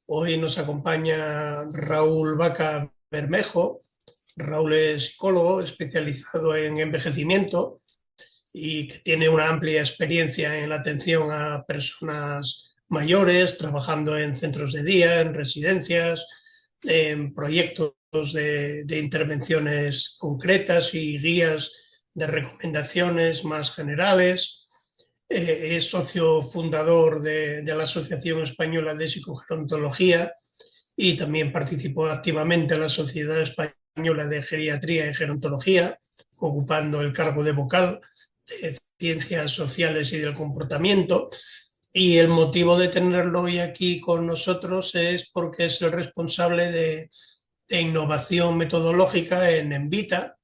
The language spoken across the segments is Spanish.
Hoy nos acompaña Raúl Vaca Bermejo. Raúl es psicólogo especializado en envejecimiento y que tiene una amplia experiencia en la atención a personas mayores, trabajando en centros de día, en residencias, en proyectos de intervenciones concretas y guías de recomendaciones más generales. Es socio fundador de la Asociación Española de Psicogerontología y también participó activamente en la Sociedad Española de Geriatría y Gerontología, ocupando el cargo de vocal de Ciencias Sociales y del Comportamiento. Y el motivo de tenerlo hoy aquí con nosotros es porque es el responsable de innovación metodológica en Envita,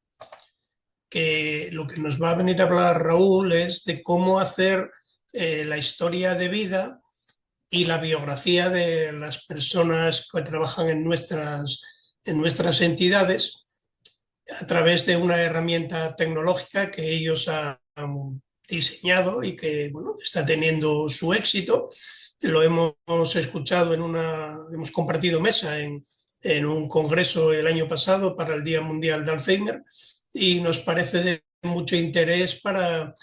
que lo que nos va a venir a hablar Raúl es de cómo hacer la historia de vida y la biografía de las personas que trabajan en nuestras entidades a través de una herramienta tecnológica que ellos han diseñado y que bueno, está teniendo su éxito. Lo hemos escuchado hemos compartido mesa en un congreso el año pasado para el Día Mundial de Alzheimer y nos parece de mucho interés para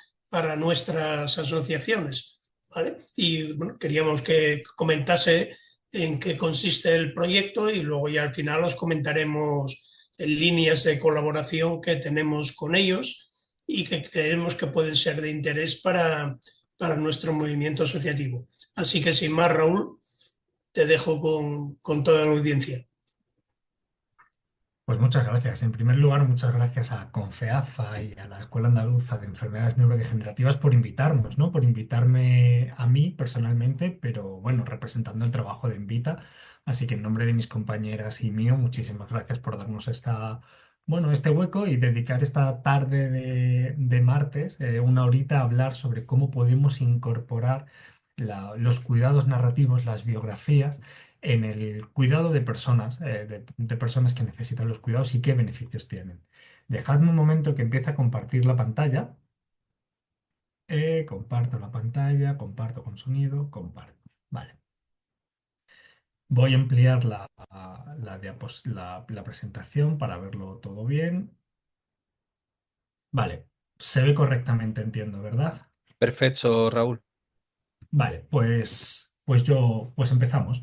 nuestras asociaciones. ¿Vale? Y bueno, queríamos que comentase en qué consiste el proyecto y luego ya al final os comentaremos en líneas de colaboración que tenemos con ellos y que creemos que pueden ser de interés para nuestro movimiento asociativo. Así que sin más, Raúl, te dejo con toda la audiencia. Pues muchas gracias. En primer lugar, muchas gracias a CONFEAFA y a la Escuela Andaluza de Enfermedades Neurodegenerativas por invitarnos, ¿no? Por invitarme a mí personalmente, pero bueno, representando el trabajo de Envita. Así que en nombre de mis compañeras y mío, muchísimas gracias por darnos este hueco y dedicar esta tarde de martes, una horita a hablar sobre cómo podemos incorporar los cuidados narrativos, las biografías en el cuidado de personas, de personas que necesitan los cuidados y qué beneficios tienen. Dejadme un momento que empiece a compartir la pantalla. Comparto la pantalla, comparto con sonido, comparto. Vale. Voy a ampliar la presentación para verlo todo bien. Vale. Se ve correctamente, entiendo, ¿verdad? Perfecto, Raúl. Vale, pues empezamos.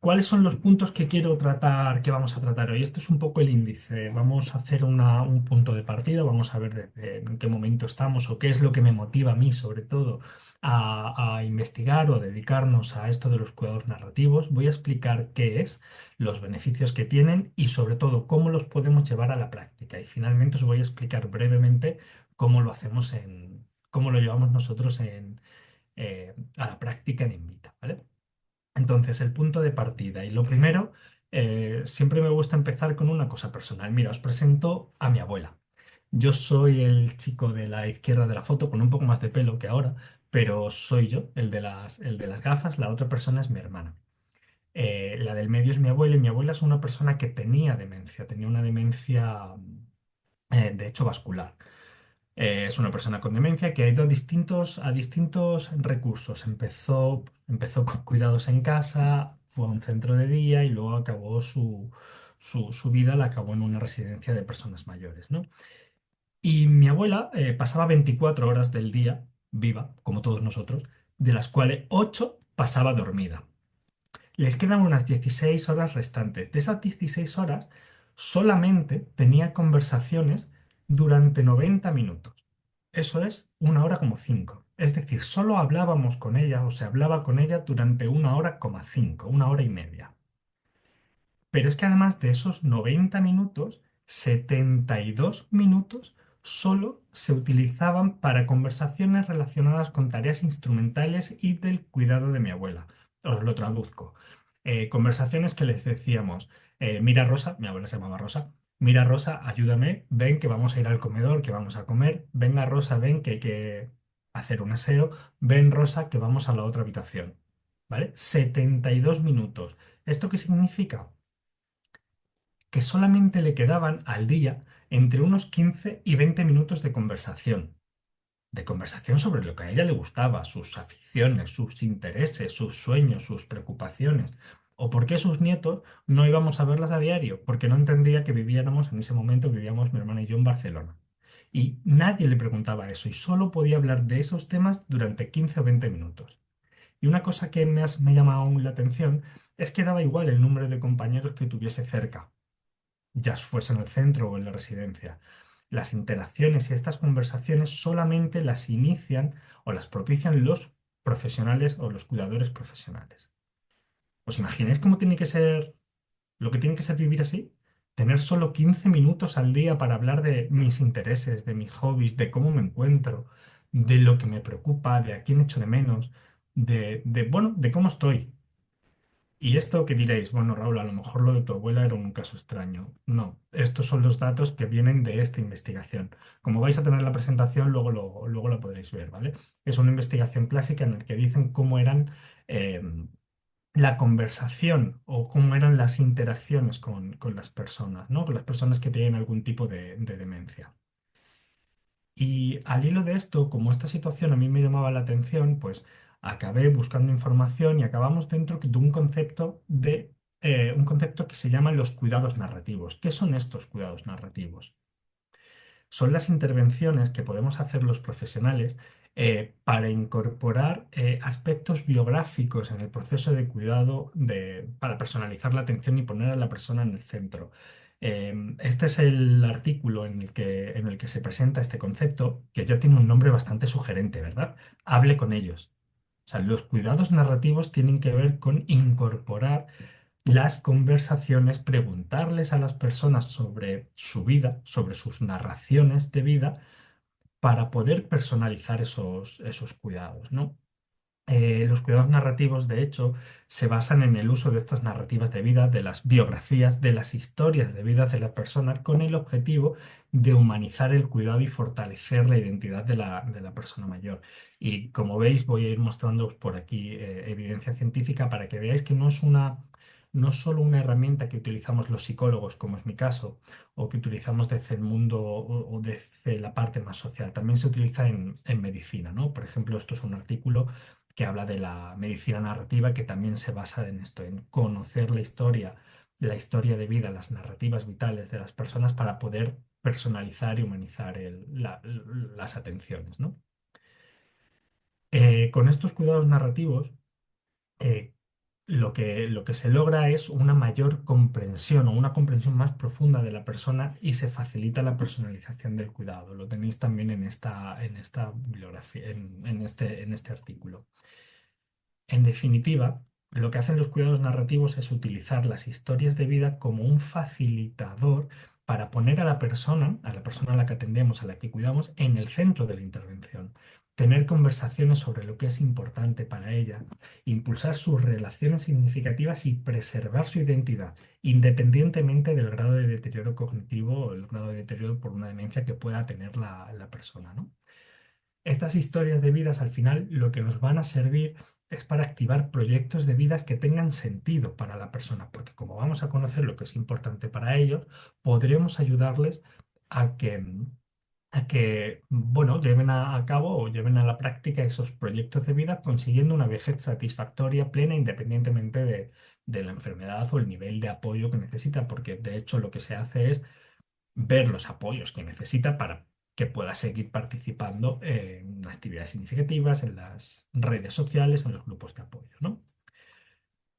¿Cuáles son los puntos que quiero tratar, que vamos a tratar hoy? Este es un poco el índice. Vamos a hacer un punto de partida, vamos a ver en qué momento estamos o qué es lo que me motiva a mí, sobre todo, a investigar o dedicarnos a esto de los cuidados narrativos. Voy a explicar qué es, los beneficios que tienen y, sobre todo, cómo los podemos llevar a la práctica. Y finalmente os voy a explicar brevemente cómo lo hacemos cómo lo llevamos nosotros a la práctica en Invita, ¿vale? Entonces, el punto de partida. Y lo primero, siempre me gusta empezar con una cosa personal. Mira, os presento a mi abuela. Yo soy el chico de la izquierda de la foto, con un poco más de pelo que ahora, pero soy yo, el de las gafas. La otra persona es mi hermana. La del medio es mi abuela y mi abuela es una persona que tenía una demencia, de hecho, vascular. Es una persona con demencia que ha ido a distintos recursos. Empezó con cuidados en casa, fue a un centro de día y luego acabó su vida, la acabó en una residencia de personas mayores, ¿no? Y mi abuela pasaba 24 horas del día viva, como todos nosotros, de las cuales 8 pasaba dormida. Les quedan unas 16 horas restantes. De esas 16 horas, solamente tenía conversaciones durante 90 minutos. Eso es 1 hora como 5. Es decir, solo hablábamos con ella o se hablaba con ella durante 1 hora como 5, 1 hora y media. Pero es que además de esos 90 minutos, 72 minutos solo se utilizaban para conversaciones relacionadas con tareas instrumentales y del cuidado de mi abuela. Os lo traduzco. Conversaciones que les decíamos, mira Rosa, mi abuela se llamaba Rosa, mira Rosa, ayúdame, ven que vamos a ir al comedor, que vamos a comer, venga Rosa, ven que hay que hacer un aseo, ven Rosa, que vamos a la otra habitación. ¿Vale? 72 minutos. ¿Esto qué significa? Que solamente le quedaban al día entre unos 15 y 20 minutos de conversación. de conversación sobre lo que a ella le gustaba, sus aficiones, sus intereses, sus sueños, sus preocupaciones. O por qué sus nietos no íbamos a verlas a diario, porque no entendía que viviéramos, en ese momento vivíamos mi hermana y yo en Barcelona. Y nadie le preguntaba eso y solo podía hablar de esos temas durante 15 o 20 minutos. Y una cosa que me llama aún la atención es que daba igual el número de compañeros que tuviese cerca, ya fuese en el centro o en la residencia. Las interacciones y estas conversaciones solamente las inician o las propician los profesionales o los cuidadores profesionales. ¿Os imagináis cómo tiene que ser lo que tiene que ser vivir así? Tener solo 15 minutos al día para hablar de mis intereses, de mis hobbies, de cómo me encuentro, de lo que me preocupa, de a quién echo de menos, bueno, de cómo estoy. Y esto que diréis, bueno, Raúl, a lo mejor lo de tu abuela era un caso extraño. No, estos son los datos que vienen de esta investigación. Como vais a tener la presentación, luego la podréis ver, ¿vale? Es una investigación clásica en la que dicen cómo eran eh, la conversación o cómo eran las interacciones con las personas, ¿no? Con las personas que tienen algún tipo de demencia. Y al hilo de esto, como esta situación a mí me llamaba la atención, pues acabé buscando información y acabamos dentro de un concepto que se llama los cuidados narrativos. ¿Qué son estos cuidados narrativos? Son las intervenciones que podemos hacer los profesionales para incorporar aspectos biográficos en el proceso de cuidado para personalizar la atención y poner a la persona en el centro. Este es el artículo en el que se presenta este concepto, que ya tiene un nombre bastante sugerente, ¿verdad? Hable con ellos. O sea, los cuidados narrativos tienen que ver con incorporar las conversaciones, preguntarles a las personas sobre su vida, sobre sus narraciones de vida, para poder personalizar esos cuidados, ¿no? Los cuidados narrativos, de hecho, se basan en el uso de estas narrativas de vida, de las biografías, de las historias de vida de la persona, con el objetivo de humanizar el cuidado y fortalecer la identidad de la persona mayor. Y como veis, voy a ir mostrando por aquí evidencia científica para que veáis que no es solo una herramienta que utilizamos los psicólogos, como es mi caso, o que utilizamos desde el mundo o desde la parte más social, también se utiliza en medicina, ¿no? Por ejemplo, esto es un artículo que habla de la medicina narrativa, que también se basa en esto, en conocer la historia de vida, las narrativas vitales de las personas para poder personalizar y humanizar las atenciones, ¿no? Con estos cuidados narrativos, eh, lo que se logra es una mayor comprensión o una comprensión más profunda de la persona y se facilita la personalización del cuidado. Lo tenéis también en esta bibliografía, en este artículo. En definitiva, lo que hacen los cuidados narrativos es utilizar las historias de vida como un facilitador para poner a la persona a la que atendemos, a la que cuidamos, en el centro de la intervención. Tener conversaciones sobre lo que es importante para ella, impulsar sus relaciones significativas y preservar su identidad, independientemente del grado de deterioro cognitivo o el grado de deterioro por una demencia que pueda tener la persona, ¿no? Estas historias de vidas al final lo que nos van a servir es para activar proyectos de vidas que tengan sentido para la persona, porque como vamos a conocer lo que es importante para ellos, podremos ayudarles a que, bueno, lleven a cabo o lleven a la práctica esos proyectos de vida consiguiendo una vejez satisfactoria, plena, independientemente de la enfermedad o el nivel de apoyo que necesita, porque de hecho lo que se hace es ver los apoyos que necesita para que pueda seguir participando en actividades significativas, en las redes sociales, en los grupos de apoyo, ¿no?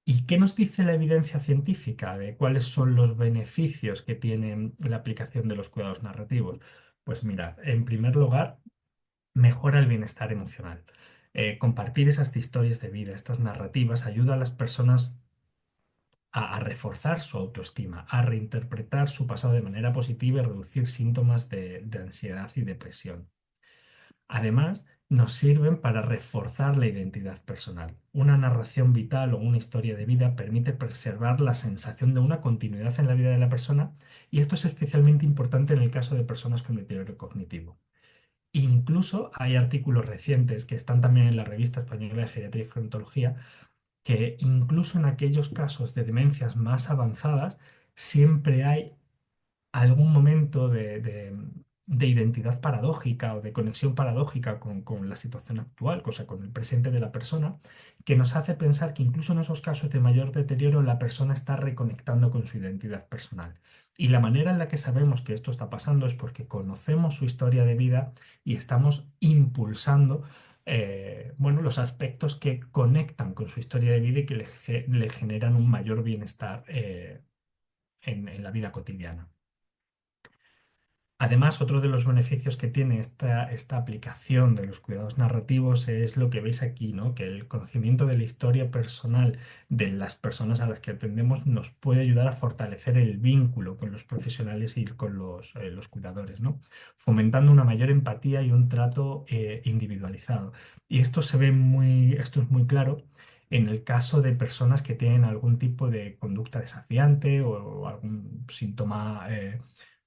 ¿Y qué nos dice la evidencia científica de cuáles son los beneficios que tiene la aplicación de los cuidados narrativos? Pues mira, en primer lugar, mejora el bienestar emocional. Compartir esas historias de vida, estas narrativas, ayuda a las personas a reforzar su autoestima, a reinterpretar su pasado de manera positiva y reducir síntomas de ansiedad y depresión. Además, nos sirven para reforzar la identidad personal. Una narración vital o una historia de vida permite preservar la sensación de una continuidad en la vida de la persona, y esto es especialmente importante en el caso de personas con deterioro cognitivo. Incluso hay artículos recientes que están también en la Revista Española de Geriatría y Gerontología, que incluso en aquellos casos de demencias más avanzadas, siempre hay algún momento de identidad paradójica o de conexión paradójica con la situación actual, cosa con el presente de la persona, que nos hace pensar que incluso en esos casos de mayor deterioro la persona está reconectando con su identidad personal. Y la manera en la que sabemos que esto está pasando es porque conocemos su historia de vida y estamos impulsando bueno, los aspectos que conectan con su historia de vida y que le generan un mayor bienestar en la vida cotidiana. Además, otro de los beneficios que tiene esta aplicación de los cuidados narrativos es lo que veis aquí, ¿no? Que el conocimiento de la historia personal de las personas a las que atendemos nos puede ayudar a fortalecer el vínculo con los profesionales y con los cuidadores, ¿no? Fomentando una mayor empatía y un trato individualizado. Y esto es muy claro en el caso de personas que tienen algún tipo de conducta desafiante o algún síntoma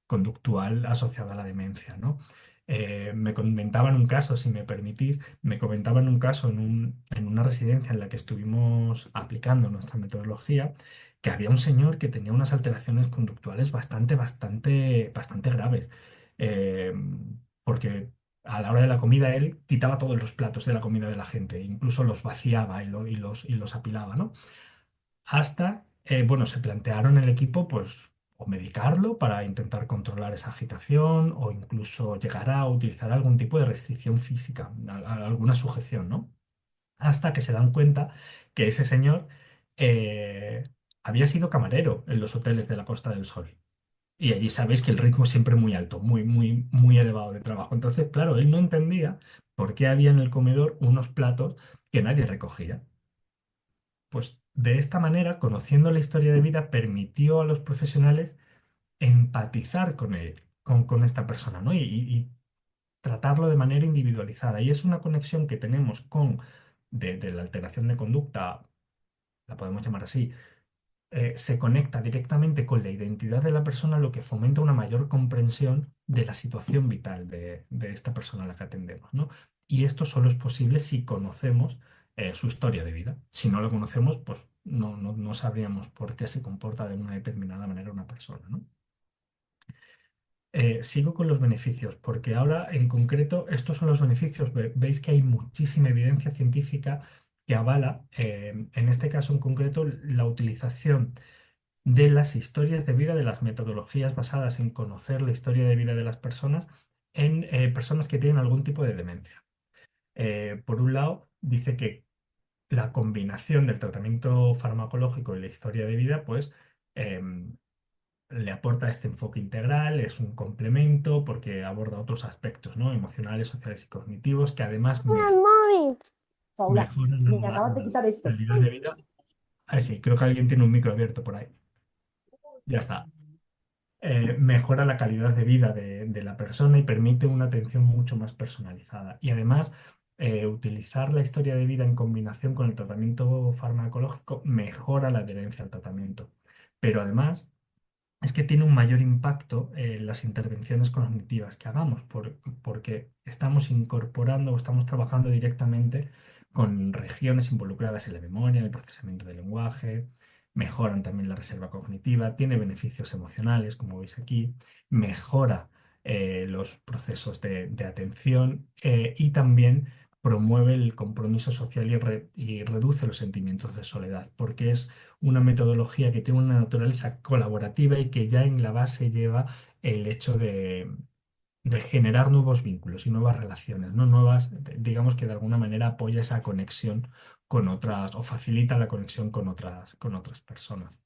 conductual asociada a la demencia, ¿no? Me comentaban un caso, si me permitís, me comentaban un caso en una residencia en la que estuvimos aplicando nuestra metodología, que había un señor que tenía unas alteraciones conductuales bastante graves. Eh, Porque a la hora de la comida él quitaba todos los platos de la comida de la gente, incluso los vaciaba y los apilaba, ¿no? Hasta, bueno, se plantearon el equipo, pues, o medicarlo para intentar controlar esa agitación o incluso llegar a utilizar algún tipo de restricción física, alguna sujeción, ¿no? Hasta que se dan cuenta que ese señor eh, había sido camarero en los hoteles de la Costa del Sol. Y allí sabéis que el ritmo es siempre muy alto, muy elevado de trabajo. Entonces, claro, él no entendía por qué había en el comedor unos platos que nadie recogía. Pues de esta manera, conociendo la historia de vida, permitió a los profesionales empatizar con él, con esta persona, ¿no? Y tratarlo de manera individualizada. Y es una conexión que tenemos de la alteración de conducta, la podemos llamar así, se conecta directamente con la identidad de la persona, lo que fomenta una mayor comprensión de la situación vital de esta persona a la que atendemos, ¿no? Y esto solo es posible si conocemos su historia de vida. Si no lo conocemos, pues no sabríamos por qué se comporta de una determinada manera una persona, ¿no? Sigo con los beneficios, porque ahora en concreto estos son los beneficios. Veis que hay muchísima evidencia científica que avala, en este caso en concreto, la utilización de las historias de vida, de las metodologías basadas en conocer la historia de vida de las personas en personas que tienen algún tipo de demencia. Por un lado, dice que la combinación del tratamiento farmacológico y la historia de vida, pues em, le aporta este enfoque integral, es un complemento porque aborda otros aspectos, ¿no? Emocionales, sociales y cognitivos que además Mami, Paula, mejoran me la acabas de quitar esto. calidad de vida. Ah, sí, creo que alguien tiene un micro abierto por ahí. Ya está. Mejora la calidad de vida de la persona y permite una atención mucho más personalizada. Y además, utilizar la historia de vida en combinación con el tratamiento farmacológico mejora la adherencia al tratamiento. Pero además, es que tiene un mayor impacto en las intervenciones cognitivas que hagamos, porque estamos incorporando o estamos trabajando directamente con regiones involucradas en la memoria, en el procesamiento del lenguaje, mejoran también la reserva cognitiva, tiene beneficios emocionales, como veis aquí, mejora los procesos de atención y también promueve el compromiso social y reduce los sentimientos de soledad, porque es una metodología que tiene una naturaleza colaborativa y que ya en la base lleva el hecho de generar nuevos vínculos y nuevas relaciones, ¿no? Nuevas, digamos que de alguna manera apoya esa conexión con otras o facilita la conexión con otras personas.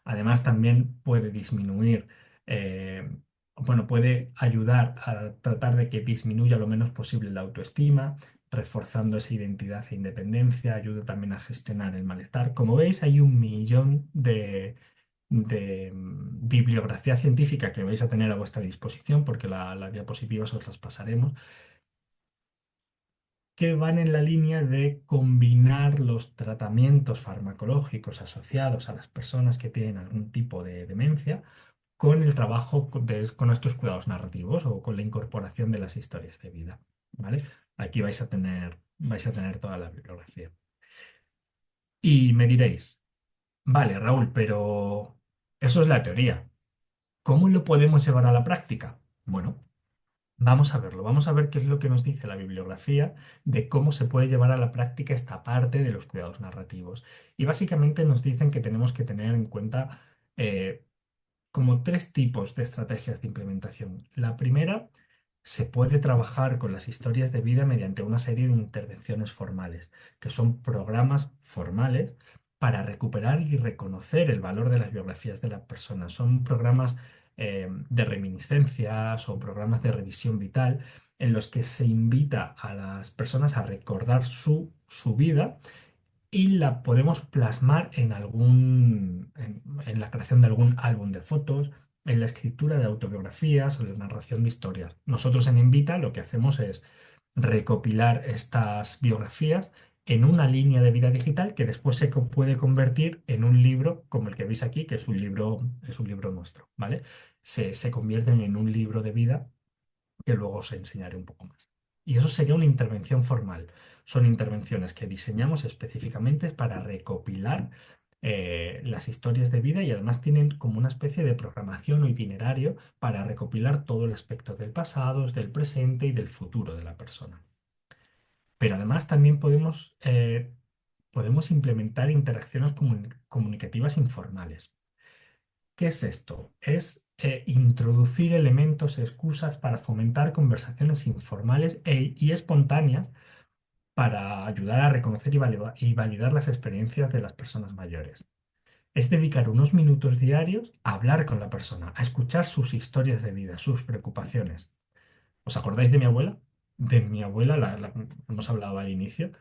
Además, también puede disminuir, eh, bueno, puede ayudar a tratar de que disminuya lo menos posible la autoestima, reforzando esa identidad e independencia, ayuda también a gestionar el malestar. Como veis, hay un millón de bibliografía científica que vais a tener a vuestra disposición, porque las diapositivas os las pasaremos, que van en la línea de combinar los tratamientos farmacológicos asociados a las personas que tienen algún tipo de demencia con el trabajo con estos cuidados narrativos o con la incorporación de las historias de vida, ¿vale? Aquí vais a tener toda la bibliografía. Y me diréis, vale, Raúl, pero eso es la teoría. ¿Cómo lo podemos llevar a la práctica? Bueno, vamos a verlo, vamos a ver qué es lo que nos dice la bibliografía de cómo se puede llevar a la práctica esta parte de los cuidados narrativos. Y básicamente nos dicen que tenemos que tener en cuenta eh, como tres tipos de estrategias de implementación. La primera, se puede trabajar con las historias de vida mediante una serie de intervenciones formales, que son programas formales para recuperar y reconocer el valor de las biografías de las personas. Son programas de reminiscencias o programas de revisión vital en los que se invita a las personas a recordar su vida y la podemos plasmar en en la creación de algún álbum de fotos, en la escritura de autobiografías o la narración de historias. Nosotros en Invita lo que hacemos es recopilar estas biografías en una línea de vida digital que después puede convertir en un libro como el que veis aquí, que es un libro nuestro, ¿vale? Se convierten en un libro de vida que luego os enseñaré un poco más. Y eso sería una intervención formal. Son intervenciones que diseñamos específicamente para recopilar las historias de vida y además tienen como una especie de programación o itinerario para recopilar todo el aspecto del pasado, del presente y del futuro de la persona. Pero además también podemos implementar interacciones comunicativas informales. ¿Qué es esto? Es introducir elementos, excusas para fomentar conversaciones informales y espontáneas para ayudar a reconocer y validar las experiencias de las personas mayores. Es dedicar unos minutos diarios a hablar con la persona, a escuchar sus historias de vida, sus preocupaciones. ¿Os acordáis de mi abuela? De mi abuela, hemos hablado al inicio.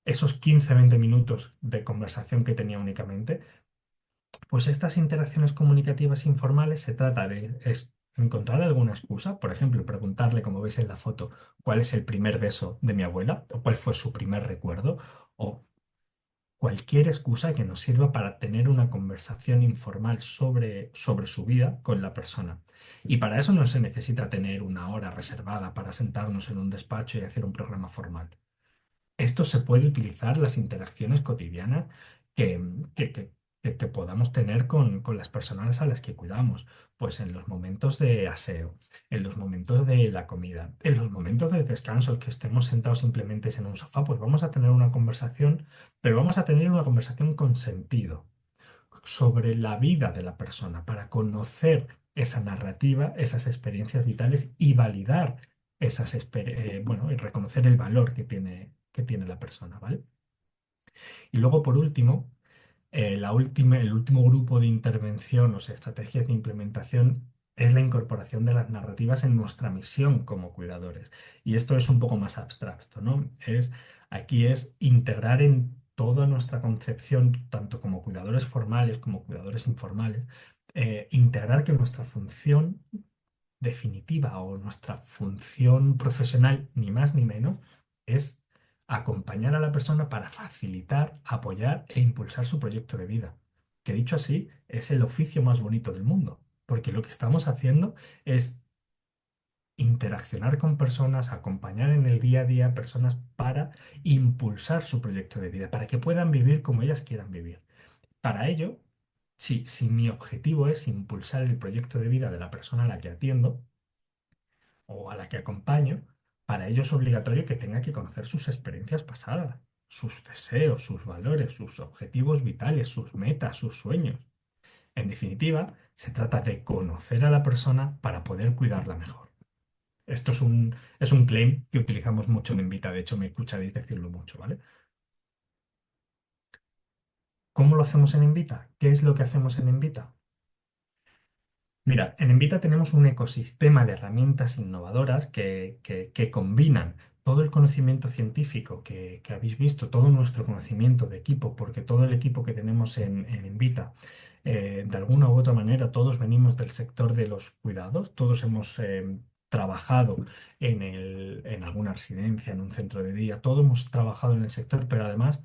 Esos 15-20 minutos de conversación que tenía únicamente. Pues estas interacciones comunicativas informales se trata de encontrar alguna excusa, por ejemplo, preguntarle, como veis en la foto, cuál es el primer beso de mi abuela o cuál fue su primer recuerdo o cualquier excusa que nos sirva para tener una conversación informal sobre su vida con la persona. Y para eso no se necesita tener una hora reservada para sentarnos en un despacho y hacer un programa formal. Esto se puede utilizar las interacciones cotidianas que, que- que- que podamos tener con las personas a las que cuidamos, pues en los momentos de aseo, en los momentos de la comida, en los momentos de descanso, que estemos sentados simplemente en un sofá, pues vamos a tener una conversación, pero vamos a tener una conversación con sentido sobre la vida de la persona para conocer esa narrativa, esas experiencias vitales y validar bueno, y reconocer el valor que tiene la persona, ¿vale? Y luego, por último, el último grupo de intervención, o sea, estrategias de implementación, es la incorporación de las narrativas en nuestra misión como cuidadores. Y esto es un poco más abstracto, ¿no? Aquí es integrar en toda nuestra concepción, tanto como cuidadores formales como cuidadores informales, integrar que nuestra función definitiva o nuestra función profesional, ni más ni menos, es acompañar a la persona para facilitar, apoyar e impulsar su proyecto de vida. Que dicho así, es el oficio más bonito del mundo, porque lo que estamos haciendo es interaccionar con personas, acompañar en el día a día a personas para impulsar su proyecto de vida, para que puedan vivir como ellas quieran vivir. Para ello, si mi objetivo es impulsar el proyecto de vida de la persona a la que atiendo, o a la que acompaño, para ello es obligatorio que tenga que conocer sus experiencias pasadas, sus deseos, sus valores, sus objetivos vitales, sus metas, sus sueños. En definitiva, se trata de conocer a la persona para poder cuidarla mejor. Esto es un claim que utilizamos mucho en Invita, de hecho me escucharéis decirlo mucho, ¿vale? ¿Cómo lo hacemos en Invita? ¿Qué es lo que hacemos en Invita? Mira, en Envita tenemos un ecosistema de herramientas innovadoras que combinan todo el conocimiento científico que habéis visto, todo nuestro conocimiento de equipo, porque todo el equipo que tenemos en Envita, de alguna u otra manera, todos venimos del sector de los cuidados, todos hemos trabajado en alguna residencia, en un centro de día, todos hemos trabajado en el sector, pero además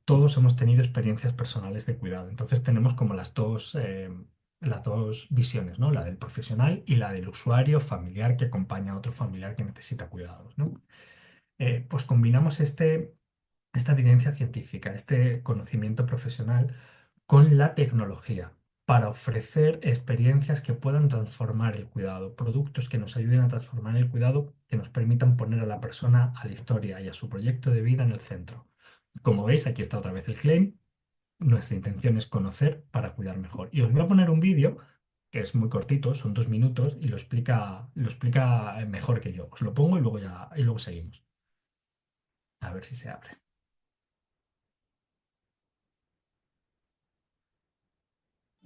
todos hemos tenido experiencias personales de cuidado. Entonces tenemos como las dos visiones, ¿no? La del profesional y la del usuario familiar que acompaña a otro familiar que necesita cuidados, ¿no? Pues combinamos esta evidencia científica, este conocimiento profesional con la tecnología. para ofrecer experiencias que puedan transformar el cuidado, productos que nos ayuden a transformar el cuidado, que nos permitan poner a la persona, a la historia y a su proyecto de vida en el centro. Como veis, aquí está otra vez el claim. Nuestra intención es conocer para cuidar mejor. Y os voy a poner un vídeo que es muy cortito, son 2 minutos, y lo explica mejor que yo. Os lo pongo y luego seguimos. A ver si se abre.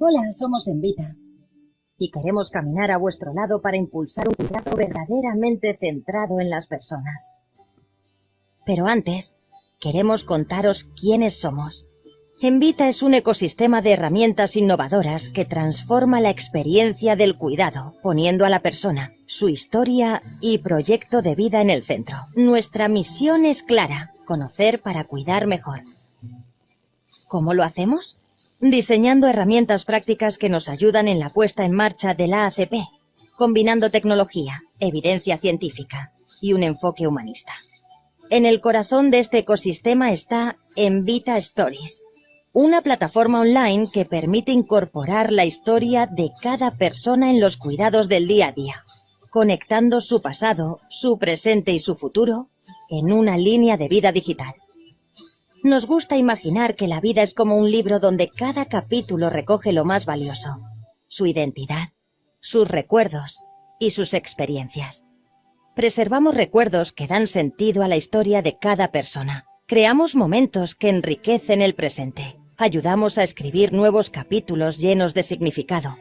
Hola, somos Envita y queremos caminar a vuestro lado para impulsar un cuidado verdaderamente centrado en las personas. Pero antes, queremos contaros quiénes somos. Envita es un ecosistema de herramientas innovadoras que transforma la experiencia del cuidado, poniendo a la persona, su historia y proyecto de vida en el centro. Nuestra misión es clara: conocer para cuidar mejor. ¿Cómo lo hacemos? Diseñando herramientas prácticas que nos ayudan en la puesta en marcha de la ACP, combinando tecnología, evidencia científica y un enfoque humanista. En el corazón de este ecosistema está Envita Stories, una plataforma online que permite incorporar la historia de cada persona en los cuidados del día a día, conectando su pasado, su presente y su futuro en una línea de vida digital. Nos gusta imaginar que la vida es como un libro donde cada capítulo recoge lo más valioso: su identidad, sus recuerdos y sus experiencias. Preservamos recuerdos que dan sentido a la historia de cada persona. Creamos momentos que enriquecen el presente. Ayudamos a escribir nuevos capítulos llenos de significado.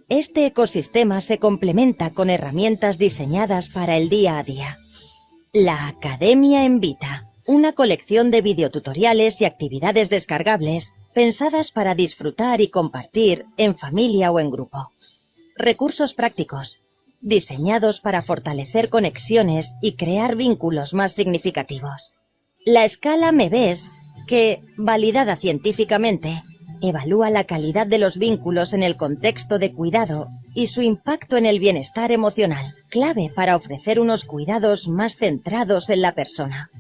Este ecosistema se complementa con herramientas diseñadas para el día a día. La Academia Envita, una colección de videotutoriales y actividades descargables pensadas para disfrutar y compartir en familia o en grupo. Recursos prácticos, diseñados para fortalecer conexiones y crear vínculos más significativos. La escala Me Ves, que, validada científicamente, evalúa la calidad de los vínculos en el contexto de cuidado y su impacto en el bienestar emocional, clave para ofrecer unos cuidados más centrados en la persona.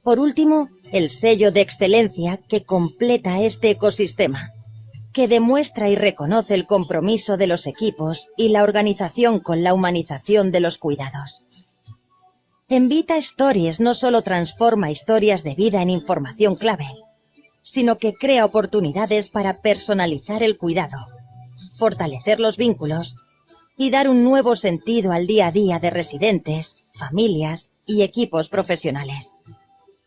Por último, el sello de excelencia que completa este ecosistema, que demuestra y reconoce el compromiso de los equipos y la organización con la humanización de los cuidados. Envita Stories no solo transforma historias de vida en información clave, sino que crea oportunidades para personalizar el cuidado, fortalecer los vínculos y dar un nuevo sentido al día a día de residentes, familias y equipos profesionales.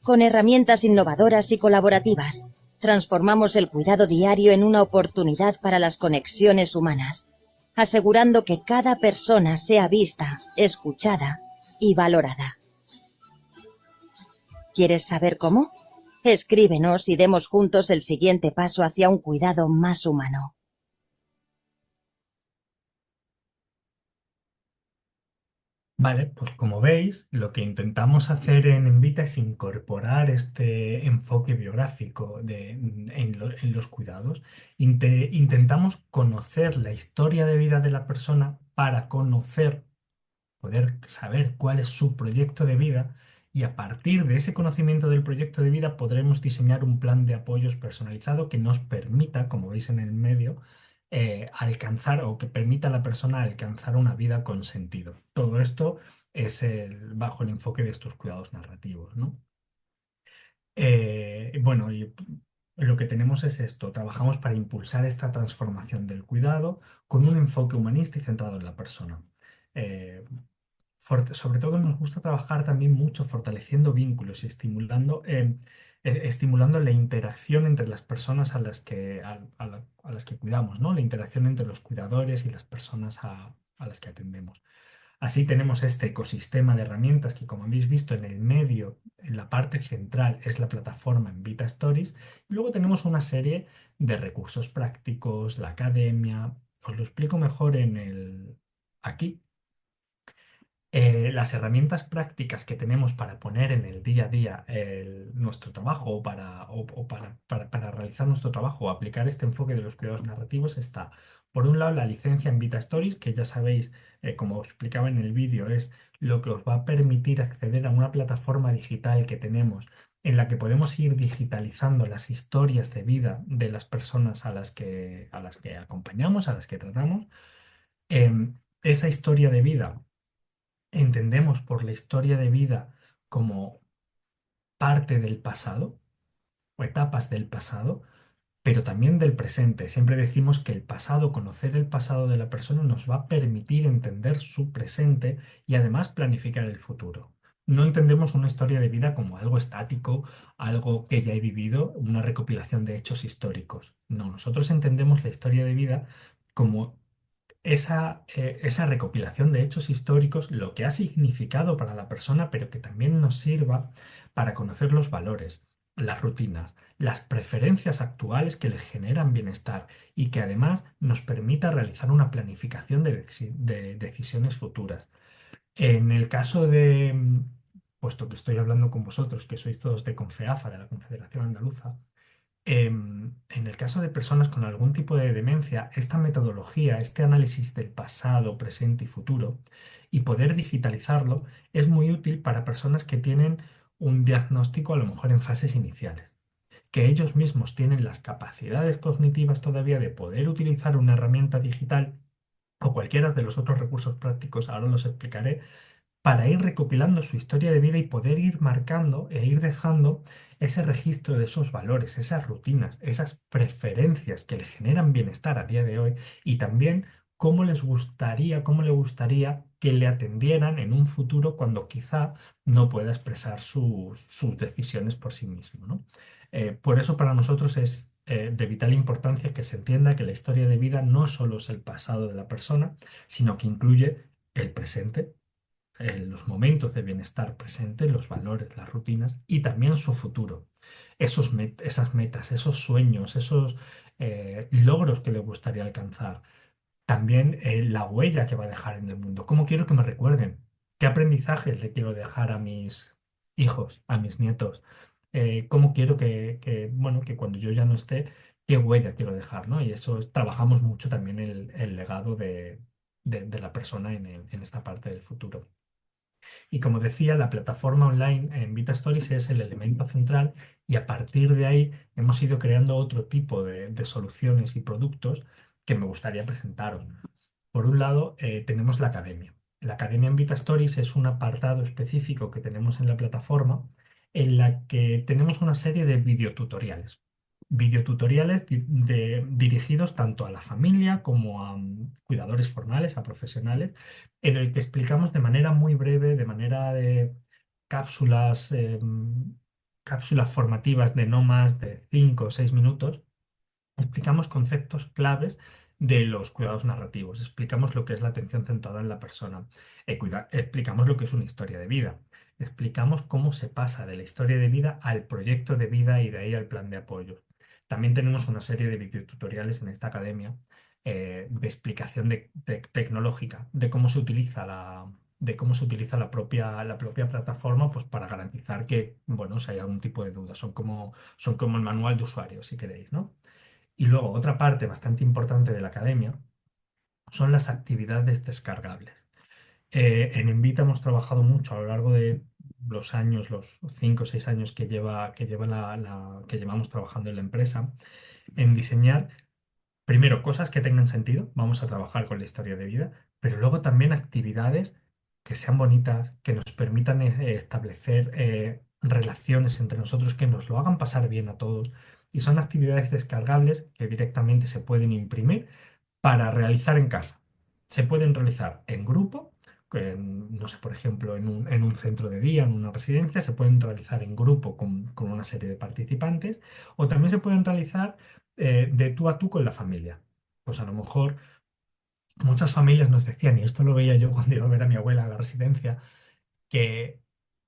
Con herramientas innovadoras y colaborativas, transformamos el cuidado diario en una oportunidad para las conexiones humanas, asegurando que cada persona sea vista, escuchada y valorada. ¿Quieres saber cómo? Escríbenos y demos juntos el siguiente paso hacia un cuidado más humano. Vale, pues como veis, lo que intentamos hacer en Envita es incorporar este enfoque biográfico en los cuidados. Intentamos conocer la historia de vida de la persona para poder saber cuál es su proyecto de vida, y a partir de ese conocimiento del proyecto de vida podremos diseñar un plan de apoyos personalizado que nos permita, como veis en el medio, alcanzar, o que permita a la persona alcanzar una vida con sentido. Todo esto es bajo el enfoque de estos cuidados narrativos, ¿no? Bueno, y lo que tenemos es esto: trabajamos para impulsar esta transformación del cuidado con un enfoque humanista y centrado en la persona. Eh, Sobre todo nos gusta trabajar también mucho fortaleciendo vínculos y estimulando la interacción entre las personas a las que cuidamos, ¿no? La interacción entre los cuidadores y las personas a las que atendemos. Así tenemos este ecosistema de herramientas que, como habéis visto, en el medio, en la parte central, es la plataforma Envita Stories. Y luego tenemos una serie de recursos prácticos, la academia. Os lo explico mejor aquí. Las herramientas prácticas que tenemos para poner en el día a día nuestro trabajo, o para realizar nuestro trabajo o aplicar este enfoque de los cuidados narrativos, está, por un lado, la licencia en Vita Stories, que ya sabéis, como os explicaba en el vídeo, es lo que os va a permitir acceder a una plataforma digital que tenemos en la que podemos ir digitalizando las historias de vida de las personas a las que acompañamos, a las que tratamos. Esa historia de vida entendemos por la historia de vida como parte del pasado o etapas del pasado, pero también del presente. Siempre decimos que el pasado, conocer el pasado de la persona nos va a permitir entender su presente y además planificar el futuro. No entendemos una historia de vida como algo estático, algo que ya he vivido, una recopilación de hechos históricos. No, nosotros entendemos la historia de vida como esa recopilación de hechos históricos, lo que ha significado para la persona, pero que también nos sirva para conocer los valores, las rutinas, las preferencias actuales que le generan bienestar y que además nos permita realizar una planificación de decisiones futuras. En el caso puesto que estoy hablando con vosotros, que sois todos de CONFEAFA, de la Confederación Andaluza, en el caso de personas con algún tipo de demencia, esta metodología, este análisis del pasado, presente y futuro, y poder digitalizarlo, es muy útil para personas que tienen un diagnóstico a lo mejor en fases iniciales, que ellos mismos tienen las capacidades cognitivas todavía de poder utilizar una herramienta digital o cualquiera de los otros recursos prácticos, ahora los explicaré, para ir recopilando su historia de vida y poder ir marcando e ir dejando ese registro de esos valores, esas rutinas, esas preferencias que le generan bienestar a día de hoy y también cómo le gustaría que le atendieran en un futuro cuando quizá no pueda expresar sus decisiones por sí mismo, ¿no? Por eso para nosotros es de vital importancia que se entienda que la historia de vida no solo es el pasado de la persona, sino que incluye el presente, los momentos de bienestar presente, los valores, las rutinas y también su futuro. Esas metas, esos sueños, esos logros que le gustaría alcanzar. También la huella que va a dejar en el mundo. ¿Cómo quiero que me recuerden? ¿Qué aprendizajes le quiero dejar a mis hijos, a mis nietos? ¿Cómo quiero bueno, que cuando yo ya no esté, qué huella quiero dejar, ¿no? Y eso trabajamos mucho también el legado de la persona en esta parte del futuro. Y como decía, la plataforma online en Vita Stories es el elemento central y a partir de ahí hemos ido creando otro tipo de soluciones y productos que me gustaría presentaros. Por un lado, tenemos la academia. La academia en Vita Stories es un apartado específico que tenemos en la plataforma en la que tenemos una serie de videotutoriales. Videotutoriales dirigidos tanto a la familia como a cuidadores formales, a profesionales, en el que explicamos de manera muy breve, de manera de cápsulas, cápsulas formativas de no más de 5 o 6 minutos. Explicamos conceptos claves de los cuidados narrativos, explicamos lo que es la atención centrada en la persona, explicamos lo que es una historia de vida, explicamos cómo se pasa de la historia de vida al proyecto de vida y de ahí al plan de apoyo. También tenemos una serie de videotutoriales en esta academia de explicación tecnológica, de cómo se utiliza la propia plataforma pues, para garantizar que, bueno, si hay algún tipo de duda, son como el manual de usuario, si queréis, ¿no? Y luego, otra parte bastante importante de la academia son las actividades descargables. En Envita hemos trabajado mucho a lo largo de los años, los 5 o 6 años que llevamos trabajando en la empresa, en diseñar primero cosas que tengan sentido, vamos a trabajar con la historia de vida, pero luego también actividades que sean bonitas, que nos permitan establecer relaciones entre nosotros, que nos lo hagan pasar bien a todos. Y son actividades descargables que directamente se pueden imprimir para realizar en casa. Se pueden realizar en grupo, no sé, por ejemplo, en un centro de día, en una residencia, se pueden realizar en grupo con una serie de participantes, o también se pueden realizar de tú a tú con la familia. Pues a lo mejor muchas familias nos decían, y esto lo veía yo cuando iba a ver a mi abuela a la residencia, que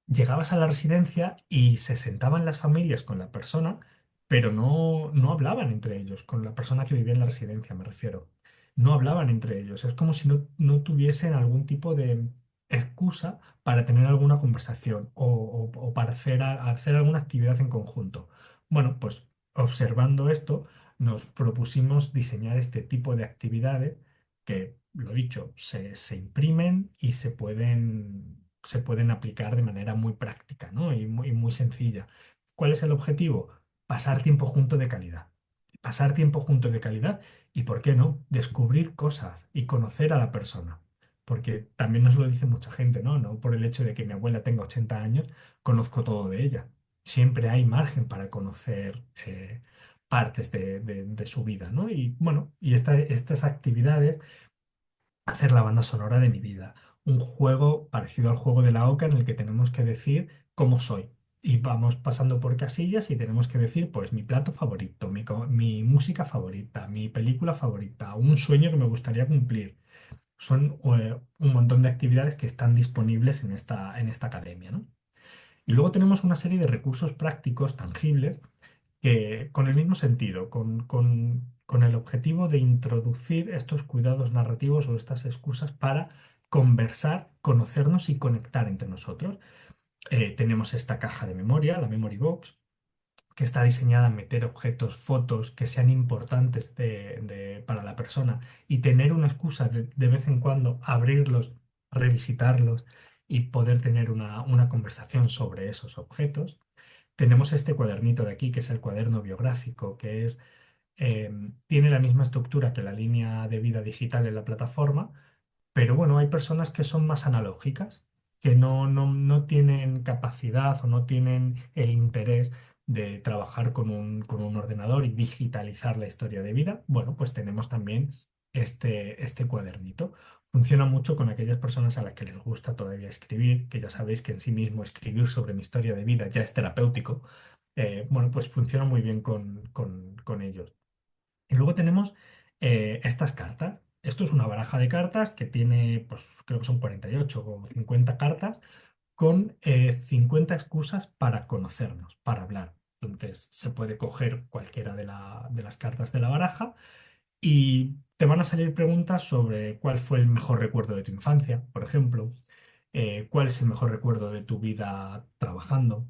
llegabas a la residencia y se sentaban las familias con la persona, pero no hablaban entre ellos, con la persona que vivía en la residencia, me refiero. No hablaban entre ellos. Es como si no tuviesen algún tipo de excusa para tener alguna conversación o para hacer alguna actividad en conjunto. Bueno, pues observando esto, nos propusimos diseñar este tipo de actividades que, lo dicho, se imprimen y se pueden aplicar de manera muy práctica, ¿no? Y muy sencilla. ¿Cuál es el objetivo? Pasar tiempo junto de calidad. Pasar tiempo junto de calidad y, ¿por qué no? Descubrir cosas y conocer a la persona. Porque también nos lo dice mucha gente, ¿no? No por el hecho de que mi abuela tenga 80 años, conozco todo de ella. Siempre hay margen para conocer partes de su vida, ¿no? Y bueno, y estas actividades, hacer la banda sonora de mi vida. Un juego parecido al juego de la oca en el que tenemos que decir cómo soy. Y vamos pasando por casillas y tenemos que decir, pues, mi plato favorito, mi música favorita, mi película favorita, un sueño que me gustaría cumplir. Son un montón de actividades que están disponibles en esta academia, ¿no? Y luego tenemos una serie de recursos prácticos, tangibles, que con el mismo sentido, con el objetivo de introducir estos cuidados narrativos o estas excusas para conversar, conocernos y conectar entre nosotros. Tenemos esta caja de memoria, la Memory Box, que está diseñada a meter objetos, fotos que sean importantes para la persona y tener una excusa de vez en cuando, abrirlos, revisitarlos y poder tener una conversación sobre esos objetos. Tenemos este cuadernito de aquí, que es el cuaderno biográfico, que tiene la misma estructura que la línea de vida digital en la plataforma, pero bueno, hay personas que son más analógicas, que no tienen capacidad o no tienen el interés de trabajar con un ordenador y digitalizar la historia de vida. Bueno, pues tenemos también este cuadernito. Funciona mucho con aquellas personas a las que les gusta todavía escribir, que ya sabéis que en sí mismo escribir sobre mi historia de vida ya es terapéutico. Bueno, pues funciona muy bien con ellos. Y luego tenemos estas cartas. Esto es una baraja de cartas que tiene, pues creo que son 48 o 50 cartas con 50 excusas para conocernos, para hablar. Entonces se puede coger cualquiera de las cartas de la baraja y te van a salir preguntas sobre cuál fue el mejor recuerdo de tu infancia, por ejemplo, cuál es el mejor recuerdo de tu vida trabajando,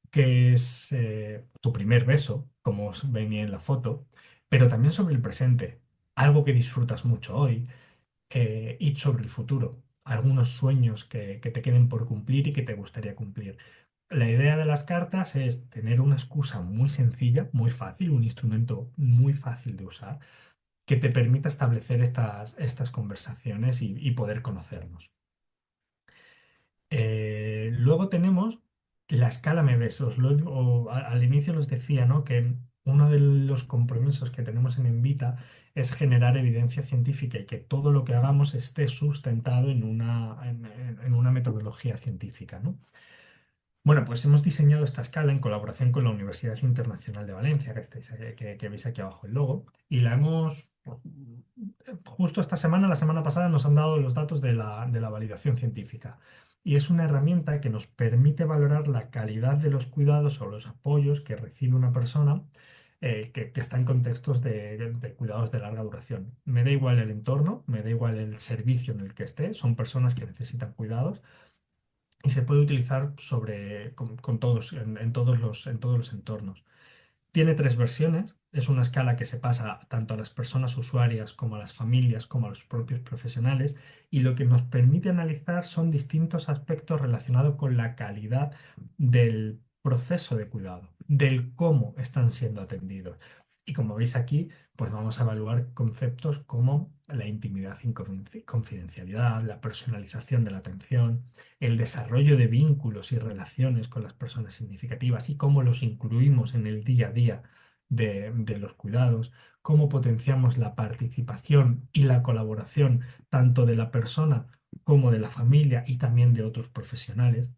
qué es tu primer beso, como os venía en la foto, pero también sobre el presente, algo que disfrutas mucho hoy, y sobre el futuro, algunos sueños que te queden por cumplir y que te gustaría cumplir. La idea de las cartas es tener una excusa muy sencilla, muy fácil, un instrumento muy fácil de usar, que te permita establecer estas conversaciones y poder conocernos. Luego tenemos la escala MEVES. Al inicio os decía, ¿no?, que uno de los compromisos que tenemos en Envita es generar evidencia científica y que todo lo que hagamos esté sustentado en una metodología científica, ¿no? Bueno, pues hemos diseñado esta escala en colaboración con la Universidad Internacional de Valencia, que veis aquí abajo el logo, y la hemos, justo esta semana, la semana pasada, nos han dado los datos de la validación científica. Y es una herramienta que nos permite valorar la calidad de los cuidados o los apoyos que recibe una persona que está en contextos de cuidados de larga duración. Me da igual el entorno, me da igual el servicio en el que esté, son personas que necesitan cuidados y se puede utilizar con todos, en todos los entornos. Tiene tres versiones. Es una escala que se pasa tanto a las personas usuarias como a las familias como a los propios profesionales y lo que nos permite analizar son distintos aspectos relacionados con la calidad del proceso de cuidado, del cómo están siendo atendidos. Y como veis aquí, pues vamos a evaluar conceptos como la intimidad y confidencialidad, la personalización de la atención, el desarrollo de vínculos y relaciones con las personas significativas y cómo los incluimos en el día a día de los cuidados, cómo potenciamos la participación y la colaboración tanto de la persona como de la familia y también de otros profesionales.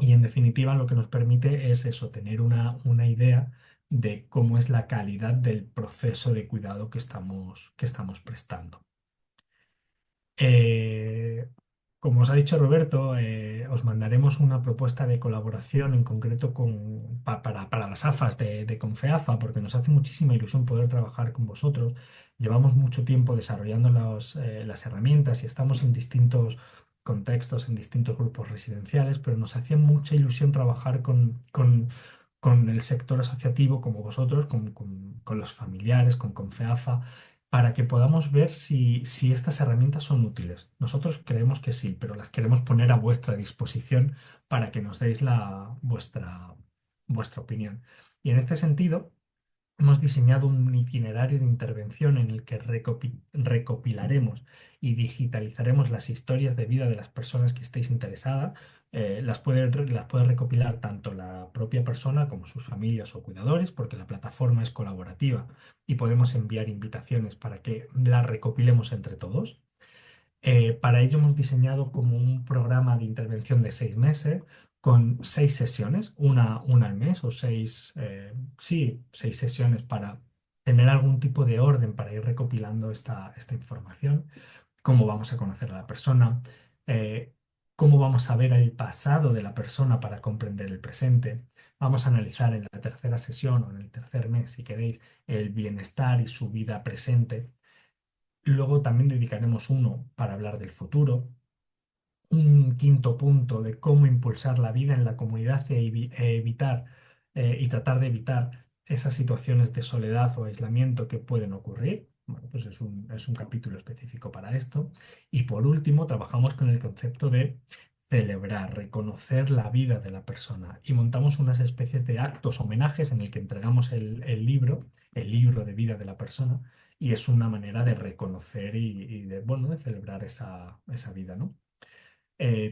Y en definitiva lo que nos permite es eso, tener una idea de cómo es la calidad del proceso de cuidado que estamos prestando. Eh, Como os ha dicho Roberto, os mandaremos una propuesta de colaboración en concreto para las AFAs de Confeafa, porque nos hace muchísima ilusión poder trabajar con vosotros. Llevamos mucho tiempo desarrollando las herramientas y estamos en distintos contextos, en distintos grupos residenciales, pero nos hacía mucha ilusión trabajar con el sector asociativo como vosotros, con los familiares, con Confeafa para que podamos ver si estas herramientas son útiles. Nosotros creemos que sí, pero las queremos poner a vuestra disposición para que nos deis vuestra opinión. Y en este sentido, hemos diseñado un itinerario de intervención en el que recopilaremos y digitalizaremos las historias de vida de las personas que estéis interesadas. Las puede recopilar tanto la propia persona como sus familias o cuidadores, porque la plataforma es colaborativa y podemos enviar invitaciones para que las recopilemos entre todos. Para ello hemos diseñado como un programa de intervención de 6 meses con 6 sesiones, una al mes o sí, 6 sesiones para tener algún tipo de orden para ir recopilando esta información, cómo vamos a conocer a la persona, eh, cómo vamos a ver el pasado de la persona para comprender el presente. Vamos a analizar en la tercera sesión o en el tercer mes, si queréis, el bienestar y su vida presente. Luego también dedicaremos uno para hablar del futuro, un quinto punto de cómo impulsar la vida en la comunidad evitar y tratar de evitar esas situaciones de soledad o aislamiento que pueden ocurrir. Bueno, pues es un capítulo específico para esto. Y por último, trabajamos con el concepto de celebrar, reconocer la vida de la persona y montamos unas especies de actos, homenajes en el que entregamos el libro de vida de la persona y es una manera de reconocer y de, bueno, de celebrar esa vida, ¿no?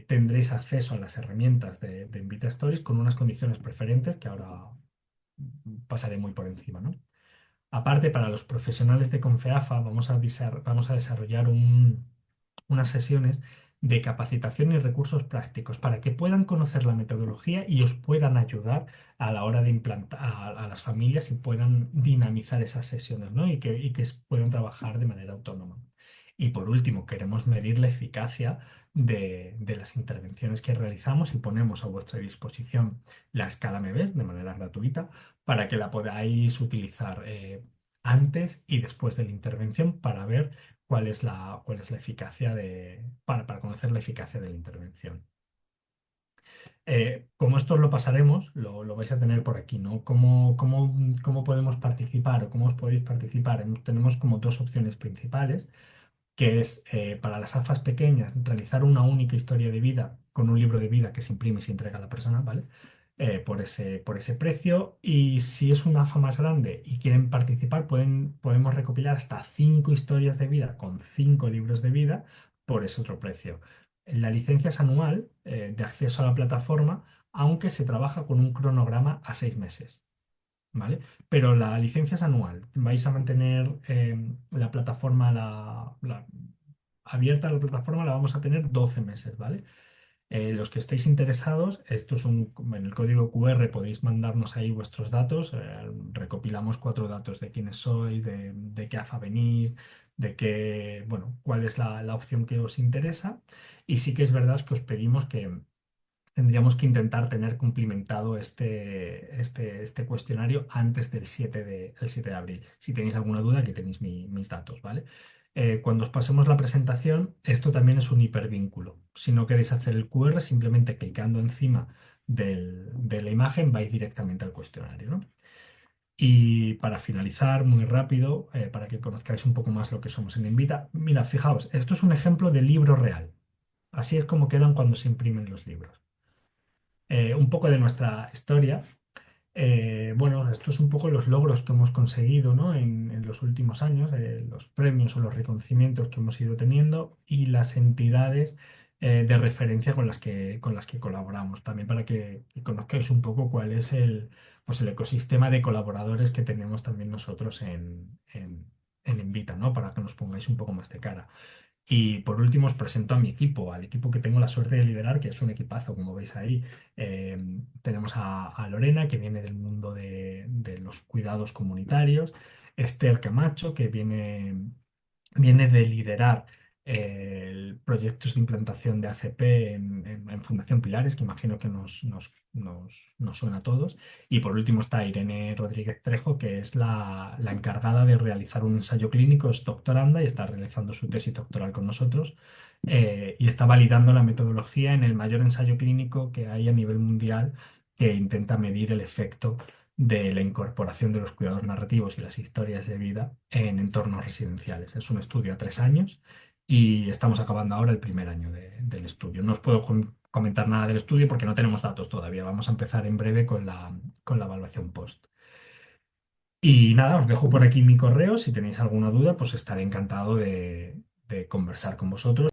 Tendréis acceso a las herramientas de Invita Stories con unas condiciones preferentes que ahora pasaré muy por encima, ¿no? Aparte, para los profesionales de Confeafa vamos a desarrollar unas sesiones de capacitación y recursos prácticos para que puedan conocer la metodología y os puedan ayudar a la hora de implantar a las familias y puedan dinamizar esas sesiones, ¿no? Y que puedan trabajar de manera autónoma. Y por último, queremos medir la eficacia de las intervenciones que realizamos y ponemos a vuestra disposición la escala MEVES de manera gratuita para que la podáis utilizar antes y después de la intervención para ver cuál es la eficacia para conocer la eficacia de la intervención. Como esto os lo pasaremos, lo vais a tener por aquí, ¿no? ¿Cómo podemos participar o cómo os podéis participar? Tenemos como dos opciones principales que es para las AFAs pequeñas realizar una única historia de vida con un libro de vida que se imprime y se entrega a la persona, ¿vale? Por ese precio. Y si es una AFA más grande y quieren participar, podemos recopilar hasta 5 historias de vida con 5 libros de vida por ese otro precio. La licencia es anual de acceso a la plataforma, aunque se trabaja con un cronograma a 6 meses. ¿Vale? Pero la licencia es anual. Vais a mantener la plataforma abierta, la plataforma la vamos a tener 12 meses, ¿vale? Los que estéis interesados, en el código QR podéis mandarnos ahí vuestros datos. Recopilamos 4 datos de quiénes sois, de qué AFA venís, bueno, cuál es la opción que os interesa. Y sí que es verdad que os pedimos que tendríamos que intentar tener cumplimentado este cuestionario antes el 7 de abril. Si tenéis alguna duda, aquí tenéis mis datos, ¿vale? Cuando os pasemos la presentación, esto también es un hipervínculo. Si no queréis hacer el QR, simplemente clicando encima de la imagen vais directamente al cuestionario, ¿no? Y para finalizar, muy rápido, para que conozcáis un poco más lo que somos en Invita, mira, fijaos, esto es un ejemplo de libro real. Así es como quedan cuando se imprimen los libros. Un poco de nuestra historia. Bueno, esto es un poco los logros que hemos conseguido, ¿no? en los últimos años, los premios o los reconocimientos que hemos ido teniendo y las entidades de referencia con las que colaboramos. También para que conozcáis un poco cuál es pues el ecosistema de colaboradores que tenemos también nosotros en Invita, ¿no? Para que nos pongáis un poco más de cara. Y por último os presento a mi equipo, al equipo que tengo la suerte de liderar, que es un equipazo, como veis ahí. Tenemos a Lorena, que viene del mundo de los cuidados comunitarios, Esther Camacho, que viene de liderar proyectos de implantación de ACP en Fundación Pilares, que imagino que nos suena a todos. Y por último está Irene Rodríguez Trejo, que es la encargada de realizar un ensayo clínico, es doctoranda y está realizando su tesis doctoral con nosotros. Y está validando la metodología en el mayor ensayo clínico que hay a nivel mundial que intenta medir el efecto de la incorporación de los cuidados narrativos y las historias de vida en entornos residenciales. Es un estudio a 3 años y estamos acabando ahora el primer año del estudio. No os puedo comentar nada del estudio porque no tenemos datos todavía. Vamos a empezar en breve con la evaluación post. Y nada, os dejo por aquí mi correo. Si tenéis alguna duda, pues estaré encantado de conversar con vosotros.